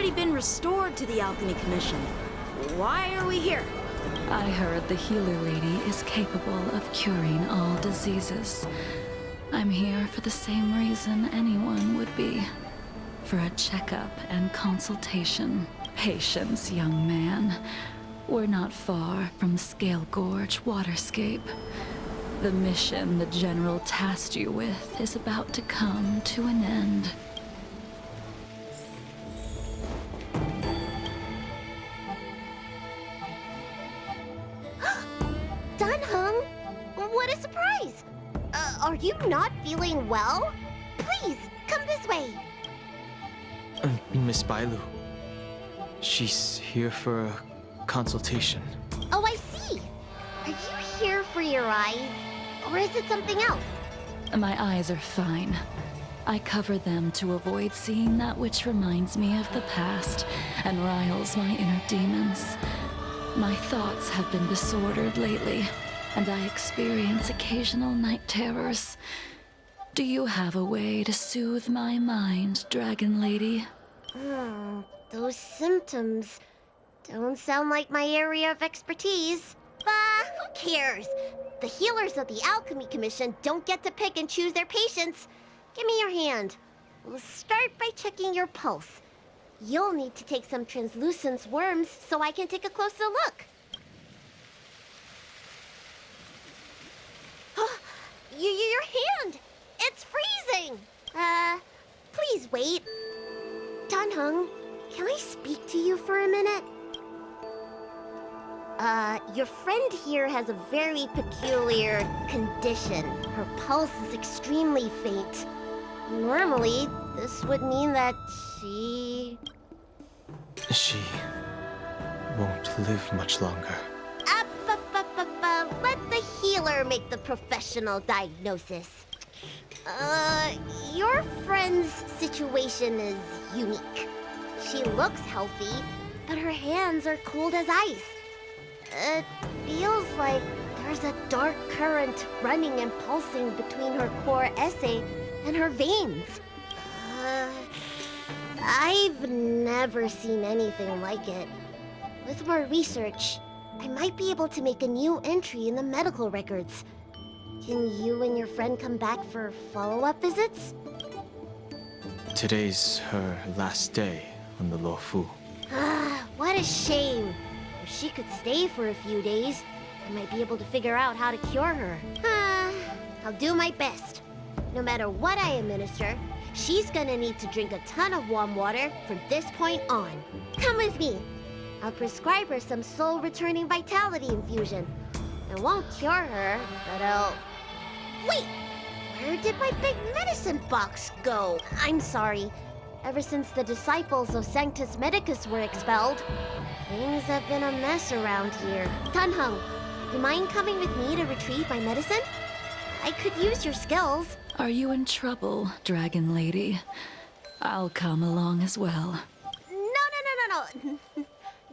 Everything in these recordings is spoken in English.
already been restored to the Alchemy Commission. Why are we here? I heard the healer lady is capable of curing all diseases. I'm here for the same reason anyone would be. For a checkup and consultation. Patience, young man. We're not far from Scale Gorge Waterscape. The mission the General tasked you with is about to come to an end. Dunhung? What a surprise! Are you not feeling well? Please, come this way. Miss Bailu. She's here for a consultation. Oh, I see. Are you here for your eyes? Or is it something else? My eyes are fine. I cover them to avoid seeing that which reminds me of the past and riles my inner demons. My thoughts have been disordered lately, and I experience occasional night terrors. Do you have a way to soothe my mind, Dragon Lady? Those symptoms don't sound like my area of expertise. Who cares? The healers of the Alchemy Commission don't get to pick and choose their patients. Give me your hand. We'll start by checking your pulse. You'll need to take some translucent worms so I can take a closer look. Your hand! It's freezing! Please wait. Dunhung, can I speak to you for a minute? Your friend here has a very peculiar condition. Her pulse is extremely faint. Normally, this would mean that she won't live much longer. Let the healer make the professional diagnosis. Your friend's situation is unique. She looks healthy, but her hands are cold as ice. It feels like there's a dark current running and pulsing between her core esse and her veins. I've never seen anything like it. With more research, I might be able to make a new entry in the medical records. Can you and your friend come back for follow-up visits? Today's her last day on the Luofu. What a shame. If she could stay for a few days, I might be able to figure out how to cure her. I'll do my best. No matter what I administer, she's gonna need to drink a ton of warm water from this point on. Come with me. I'll prescribe her some soul-returning vitality infusion. I won't cure her, but I'll... Wait! Where did my big medicine box go? I'm sorry. Ever since the disciples of Sanctus Medicus were expelled, things have been a mess around here. Dunhung, you mind coming with me to retrieve my medicine? I could use your skills. Are you in trouble, Dragon Lady? I'll come along as well. No.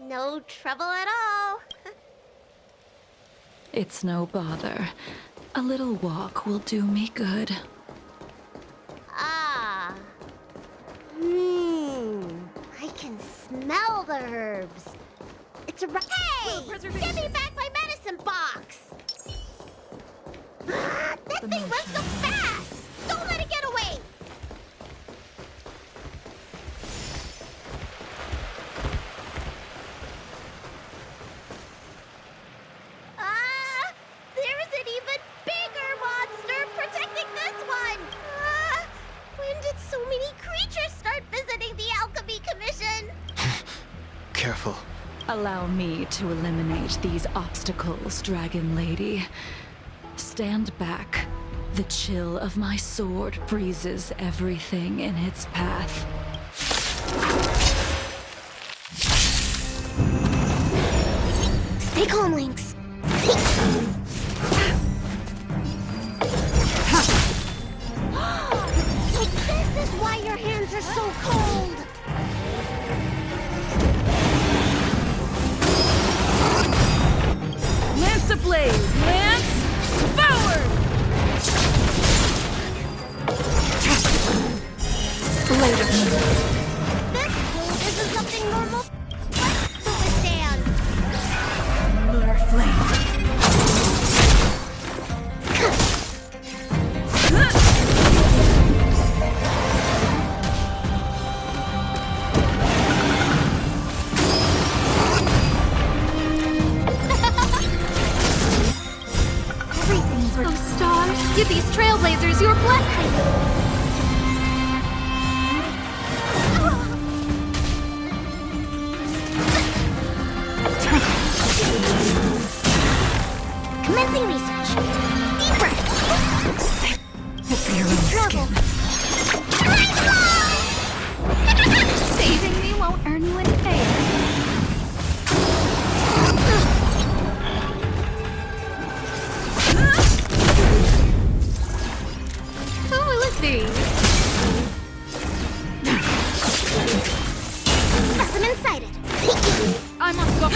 No trouble at all. It's no bother. A little walk will do me good. I can smell the herbs. It's a Hey! Give me back my medicine box! That thing runs so fast! Don't let it get away! There's an even bigger monster protecting this one! When did so many creatures start visiting the Alchemy Commission? Careful. Allow me to eliminate these obstacles, Dragon Lady. Stand back. The chill of my sword freezes everything in its path. Stay calm, Lynx. So this is why your hands are so cold. Lance ablaze! Lance forward! Later. This cold isn't the nothing normal to withstand. Lunar flame. Everything's from stars. Give these trailblazers your blessing. Commencing research. Deep breath. For your own Trouble. skin. Saving me won't earn you any favors. Who will it be? Specimen sighted. I must go.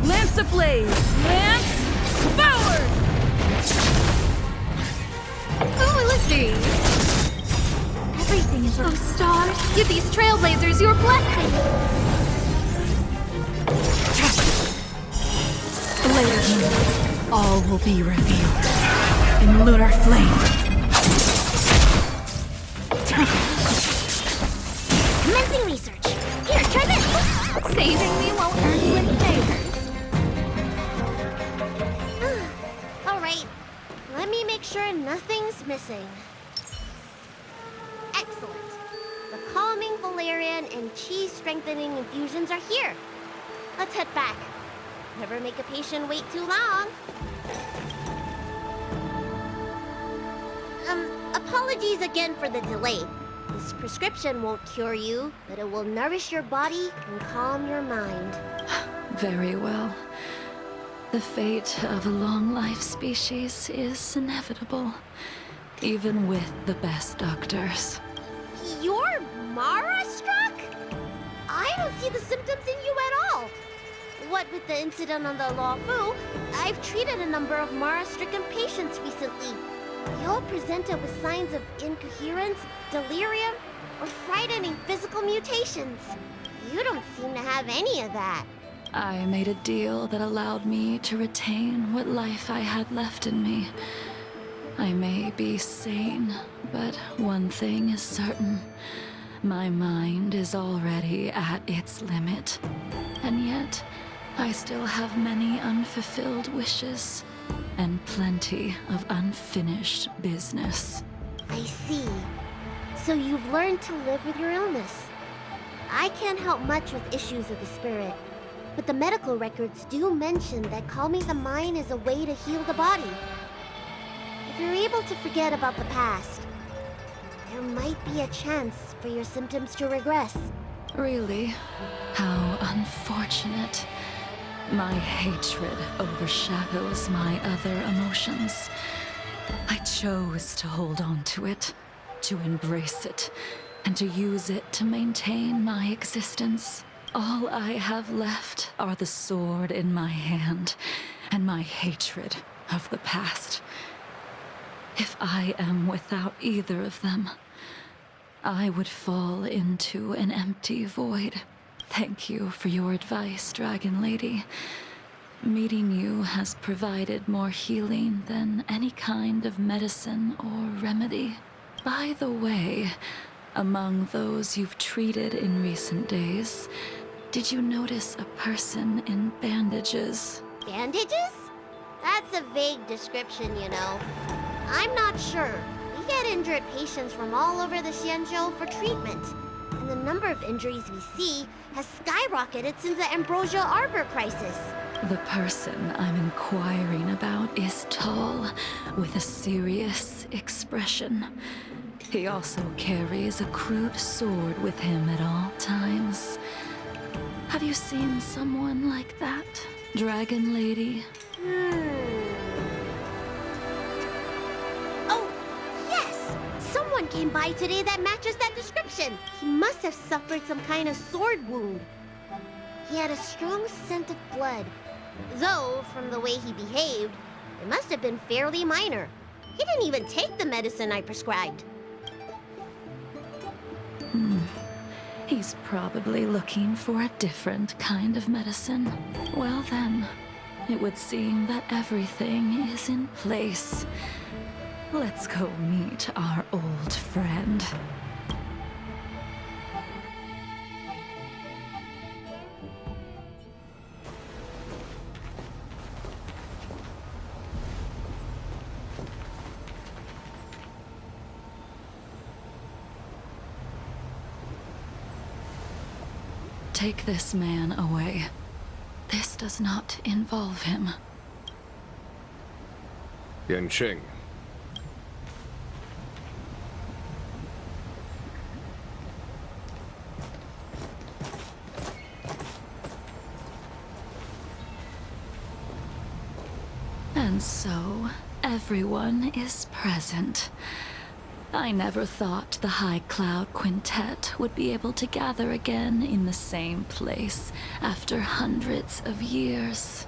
Lance ablaze! Lance forward! Who will it be? Everything is from stars. Give these trailblazers your blessing. Later, all will be revealed in lunar flame. Commencing research. Here, try this. Saving me won't earn you any favors. All right. Let me make sure nothing's missing. Excellent. The calming valerian and chi strengthening infusions are here. Let's head back. Never make a patient wait too long. Apologies again for the delay. This prescription won't cure you, but it will nourish your body and calm your mind. Very well. The fate of a long-life species is inevitable, even with the best doctors. You're Mara-struck? I don't see the symptoms in you at all. What with the incident on the Law Fu, I've treated a number of Mara-stricken patients recently. They all presented with signs of incoherence, delirium, or frightening physical mutations. You don't seem to have any of that. I made a deal that allowed me to retain what life I had left in me. I may be sane, but one thing is certain. My mind is already at its limit. And yet, I still have many unfulfilled wishes, and plenty of unfinished business. I see. So you've learned to live with your illness. I can't help much with issues of the spirit, but the medical records do mention that calming the mind is a way to heal the body. If you're able to forget about the past, there might be a chance for your symptoms to regress. Really? How unfortunate. My hatred overshadows my other emotions. I chose to hold on to it, to embrace it, and to use it to maintain my existence. All I have left are the sword in my hand and my hatred of the past. If I am without either of them, I would fall into an empty void. Thank you for your advice, Dragon Lady. Meeting you has provided more healing than any kind of medicine or remedy. By the way, among those you've treated in recent days, did you notice a person in bandages? Bandages? That's a vague description, you know. I'm not sure. We get injured patients from all over the Xianzhou for treatment. And the number of injuries we see has skyrocketed since the Ambrosia Arbor crisis. The person I'm inquiring about is tall, with a serious expression. He also carries a crude sword with him at all times. Have you seen someone like that, Dragon Lady? Oh, yes! someone came by today that matches that description. He must have suffered some kind of sword wound. He had a strong scent of blood. Though, from the way he behaved, it must have been fairly minor. He didn't even take the medicine I prescribed. He's probably looking for a different kind of medicine. Well then, it would seem that everything is in place. Let's go meet our old friend. Take this man away. This does not involve him. Yanqing. And so, everyone is present. I never thought the High Cloud Quintet would be able to gather again in the same place after hundreds of years.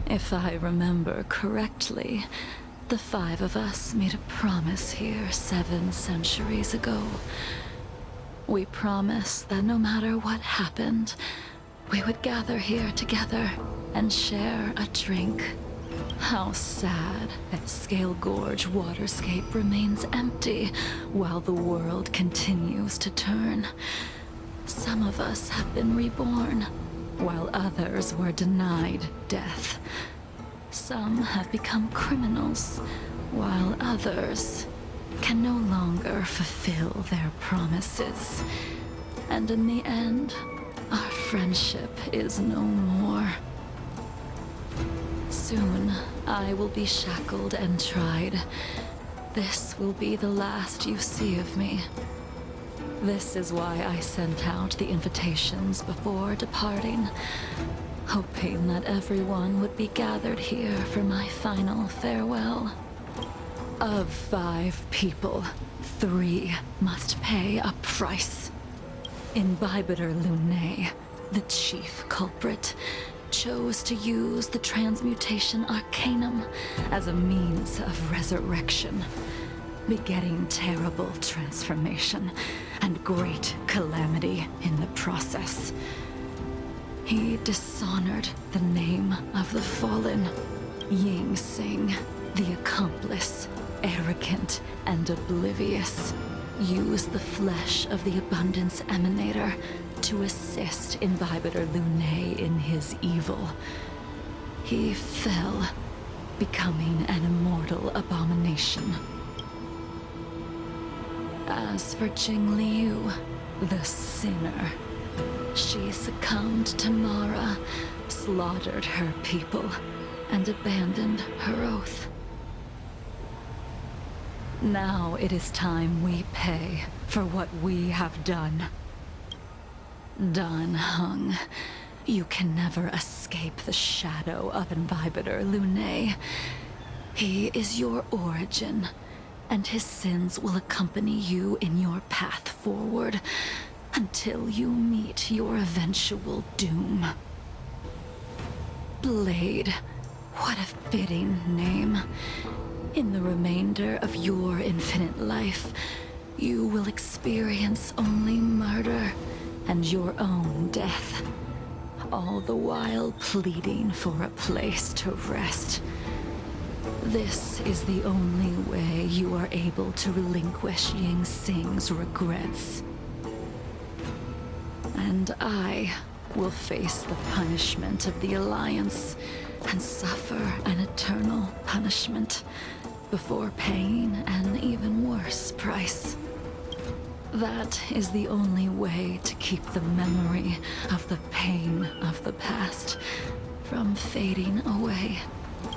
If I remember correctly, the 5 of us made a promise here 7 centuries ago. We promised that no matter what happened, we would gather here together and share a drink. How sad that Scale Gorge waterscape remains empty while the world continues to turn. Some of us have been reborn, while others were denied death. Some have become criminals, while others can no longer fulfill their promises. And in the end, our friendship is no more. Soon, I will be shackled and tried. This will be the last you see of me. This is why I sent out the invitations before departing, hoping that everyone would be gathered here for my final farewell. Of 5 people, 3 must pay a price. Imbibitor Lunae, the chief culprit, chose to use the transmutation arcanum as a means of resurrection, begetting terrible transformation and great calamity in the process. He dishonored the name of the fallen, Ying Sing, the accomplice, arrogant and oblivious, used the flesh of the Abundance Emanator to assist Imbibitor Lunae in his evil. He fell, becoming an immortal abomination. As for Jing Liu, the sinner, she succumbed to Mara, slaughtered her people, and abandoned her oath. Now it is time we pay for what we have done. Dan Heng, you can never escape the shadow of Imbibitor Lunae. He is your origin, and his sins will accompany you in your path forward until you meet your eventual doom. Blade, what a fitting name. In the remainder of your infinite life, you will experience only murder and your own death, all the while pleading for a place to rest. This is the only way you are able to relinquish Ying Sing's regrets. And I will face the punishment of the Alliance and suffer an eternal punishment before paying an even worse price. That is the only way to keep the memory of the pain of the past from fading away.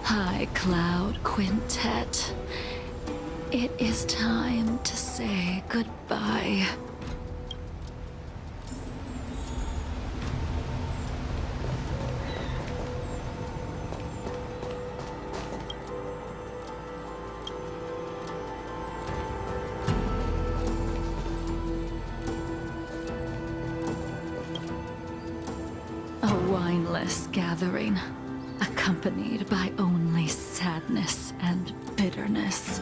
High Cloud Quintet, it is time to say goodbye. meaningless gathering, accompanied by only sadness and bitterness.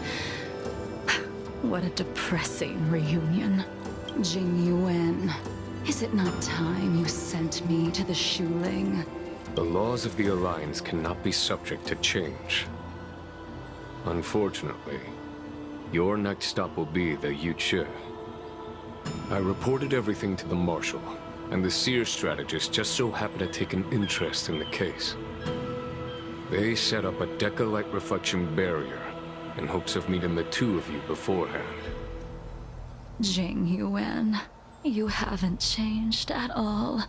What a depressing reunion. Jing Yuan, is it not time you sent me to the Shuling? The laws of the Alliance cannot be subject to change. Unfortunately, your next stop will be the Yuchi. I reported everything to the Marshal, and the Seer strategist just so happened to take an interest in the case. They set up a Deca-light reflection barrier in hopes of meeting the two of you beforehand. Jing Yuan, you haven't changed at all.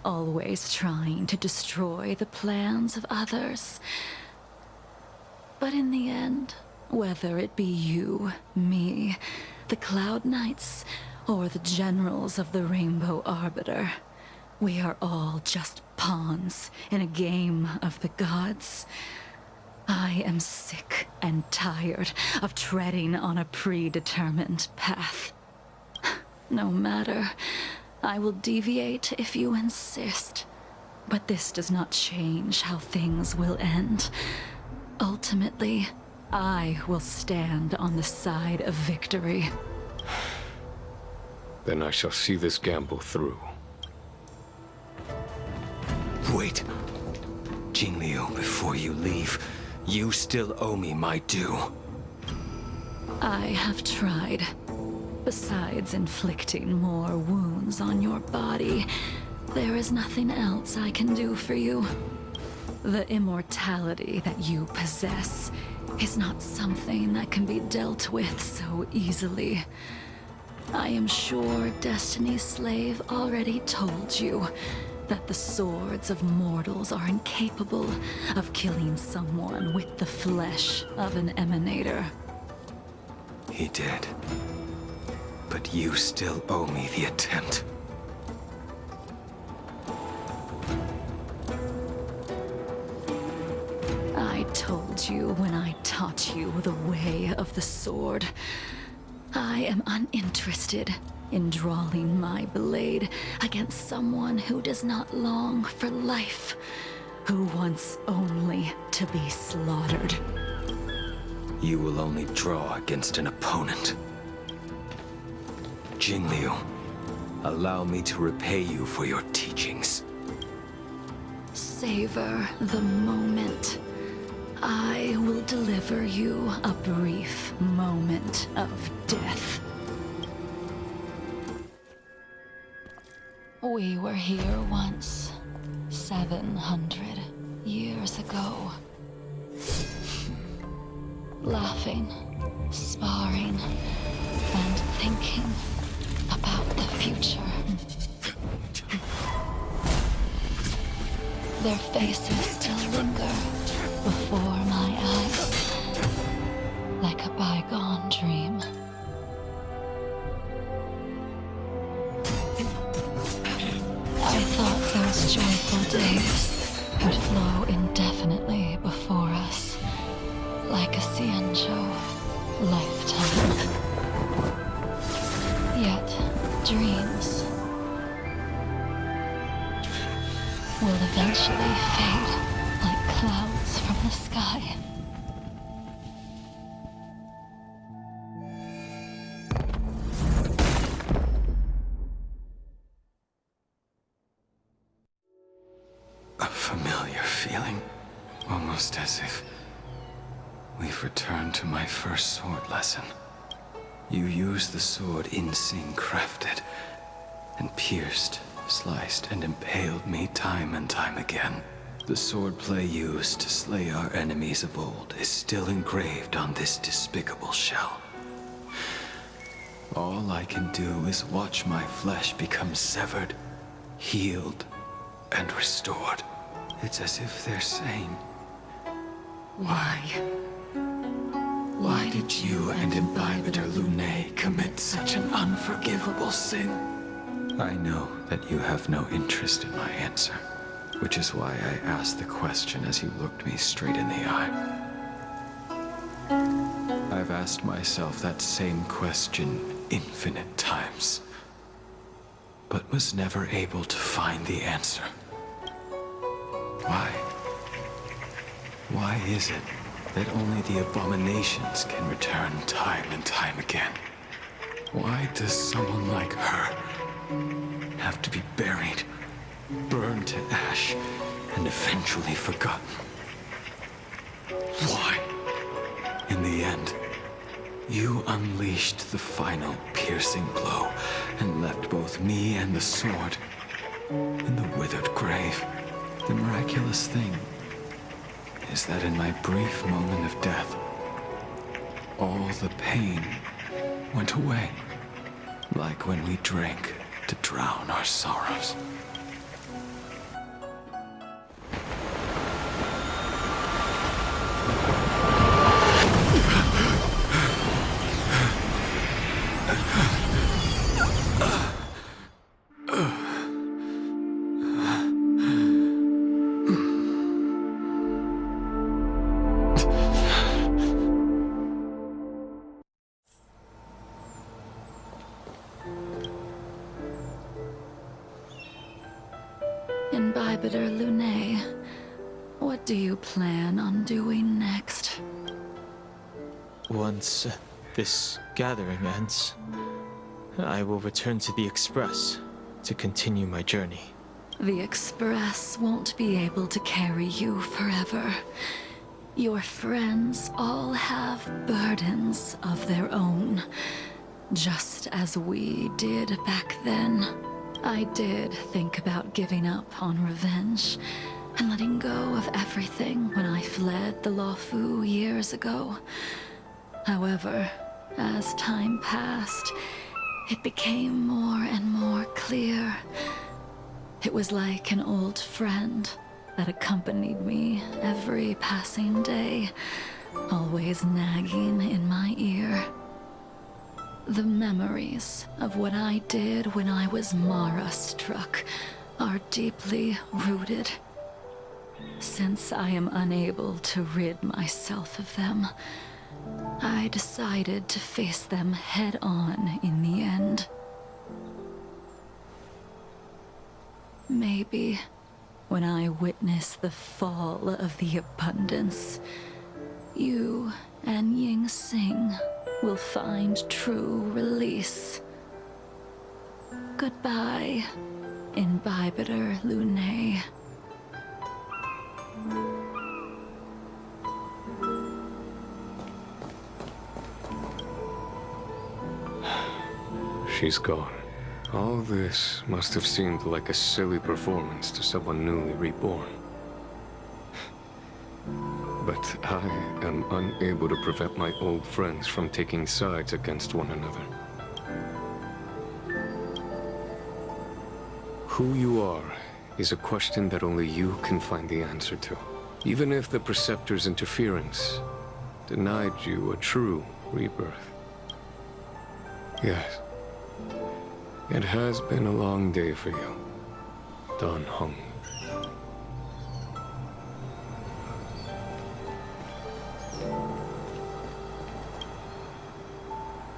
Always trying to destroy the plans of others. But in the end, whether it be you, me, the Cloud Knights, or the generals of the Rainbow Arbiter, we are all just pawns in a game of the gods. I am sick and tired of treading on a predetermined path. No matter, I will deviate if you insist. But this does not change how things will end. Ultimately, I will stand on the side of victory. Then I shall see this gamble through. Wait. Jingliu, before you leave, you still owe me my due. I have tried. Besides inflicting more wounds on your body, there is nothing else I can do for you. The immortality that you possess is not something that can be dealt with so easily. I am sure Destiny's Slave already told you that the swords of mortals are incapable of killing someone with the flesh of an emanator. He did. But you still owe me the attempt. I told you when I taught you the way of the sword. I am uninterested in drawing my blade against someone who does not long for life, who wants only to be slaughtered. You will only draw against an opponent. Jingliu, allow me to repay you for your teachings. Savor the moment. I will deliver you a brief moment of death. We were here once, 700 years ago. Laughing, sparring, and thinking about the future. Their faces still linger before my eyes, like a bygone dream. I thought those joyful days would flow indefinitely before us, like a Cienjo lifetime. Yet, dreams will eventually fade like clouds from the sky. A familiar feeling, almost as if we've returned to my first sword lesson. You used the sword Insing crafted, and pierced, sliced, and impaled me time and time again. The swordplay used to slay our enemies of old is still engraved on this despicable shell. All I can do is watch my flesh become severed, healed, and restored. It's as if they're saying, why? Why did you and Imbibitor Lunae commit such an unforgivable sin? I know that you have no interest in my answer, which is why I asked the question as you looked me straight in the eye. I've asked myself that same question infinite times, but was never able to find the answer. Why? Why is it that only the abominations can return time and time again? Why does someone like her have to be buried, burned to ash, and eventually forgotten? Why? In the end, you unleashed the final piercing blow and left both me and the sword in the withered grave. The miraculous thing is that in my brief moment of death, all the pain went away, like when we drank to drown our sorrows. Imbibitor Lunae, what do you plan on doing next? Once this gathering ends, I will return to the Express to continue my journey. The Express won't be able to carry you forever. Your friends all have burdens of their own, just as we did back then. I did think about giving up on revenge and letting go of everything when I fled the Luofu years ago. However, as time passed, it became more and more clear. It was like an old friend that accompanied me every passing day, always nagging in my ear. The memories of what I did when I was Mara-struck are deeply rooted. Since I am unable to rid myself of them, I decided to face them head-on in the end. Maybe when I witness the fall of the abundance, you and Ying Sing will find true release. Goodbye, Imbibitor Lunae. She's gone. All this must have seemed like a silly performance to someone newly reborn. But I am unable to prevent my old friends from taking sides against one another. Who you are is a question that only you can find the answer to. Even if the Preceptor's interference denied you a true rebirth. Yes. It has been a long day for you, Dan Heng.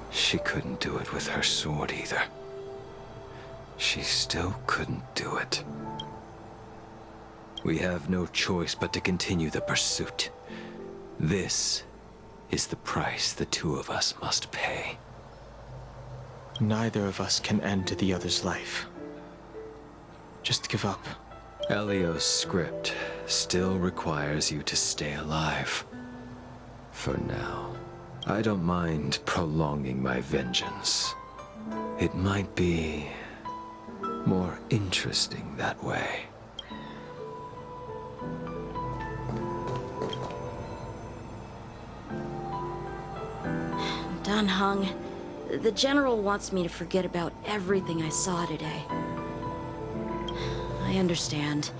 She couldn't do it with her sword either. She still couldn't do it. We have no choice but to continue the pursuit. This is the price the two of us must pay. Neither of us can end the other's life. Just give up. Elio's script still requires you to stay alive. For now. I don't mind prolonging my vengeance. It might be more interesting that way. Dan Heng, the General wants me to forget about everything I saw today. I understand.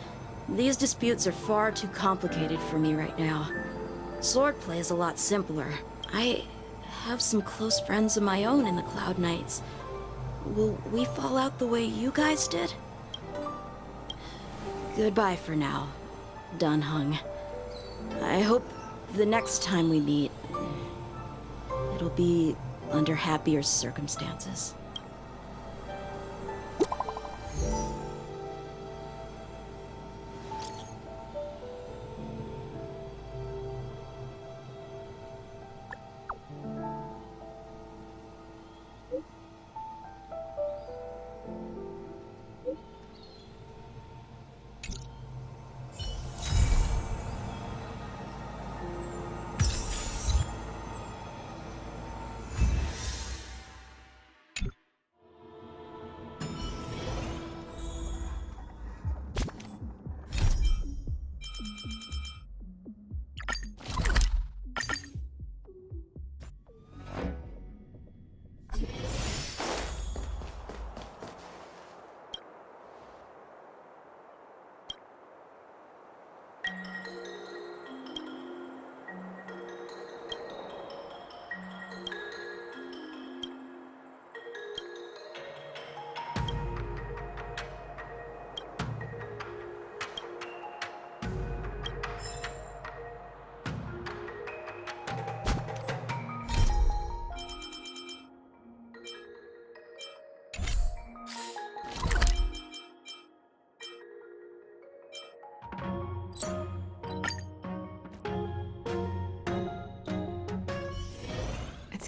These disputes are far too complicated for me right now. Swordplay is a lot simpler. I have some close friends of my own in the Cloud Knights. Will we fall out the way you guys did? Goodbye for now, Dan Heng. I hope the next time we meet, it'll be under happier circumstances.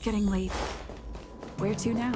getting late. Where to now?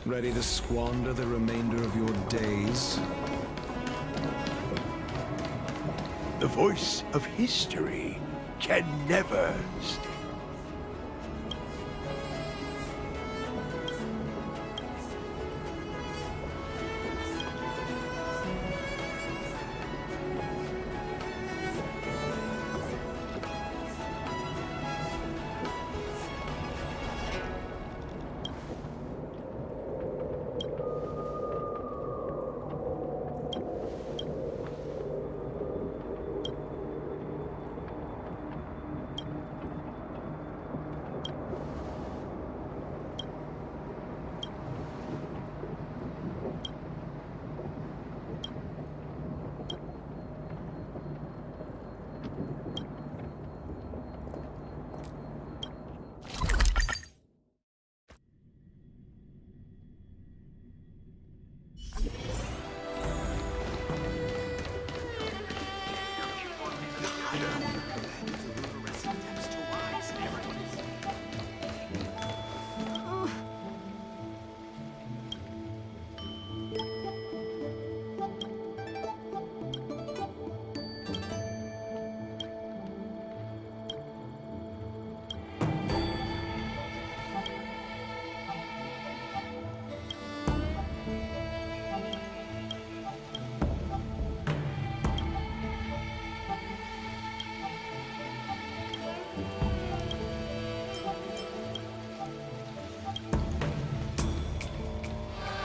Ready to squander the remainder of your days? The voice of history can never stay.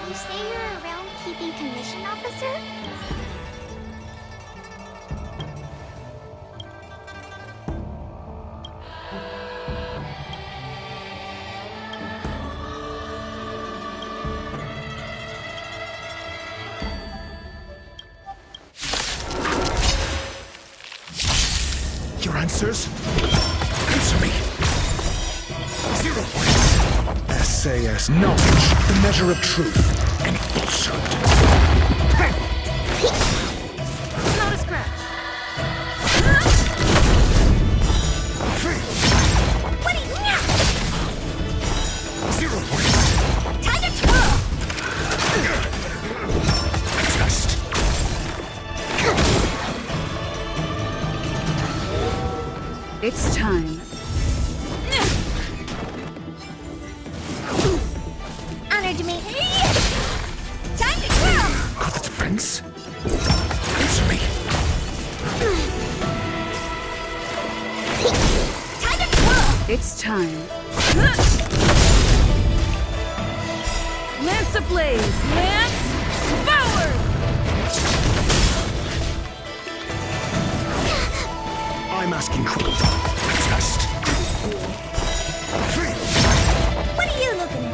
You say you're around keeping commission, officer? Your answers? Answer me. 0 points. SAS knowledge, the measure of truth and falsehood. Not a scratch. What do you know? 0 points. Time to twirl! Test. It's time. Honored me. Time to twirl! Got the defense? Answer me. Time to twirl! It's time. Lance ablaze! Lance forward! I'm asking for a test. What are you looking at?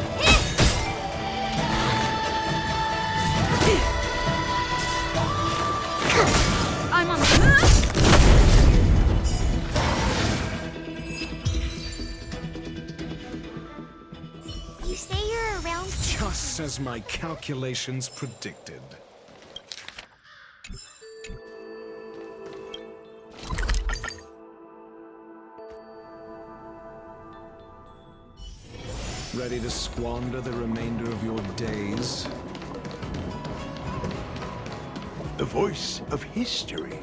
I'm on the... You say you're around... Just as my calculations predicted. Ready to squander the remainder of your days? The voice of history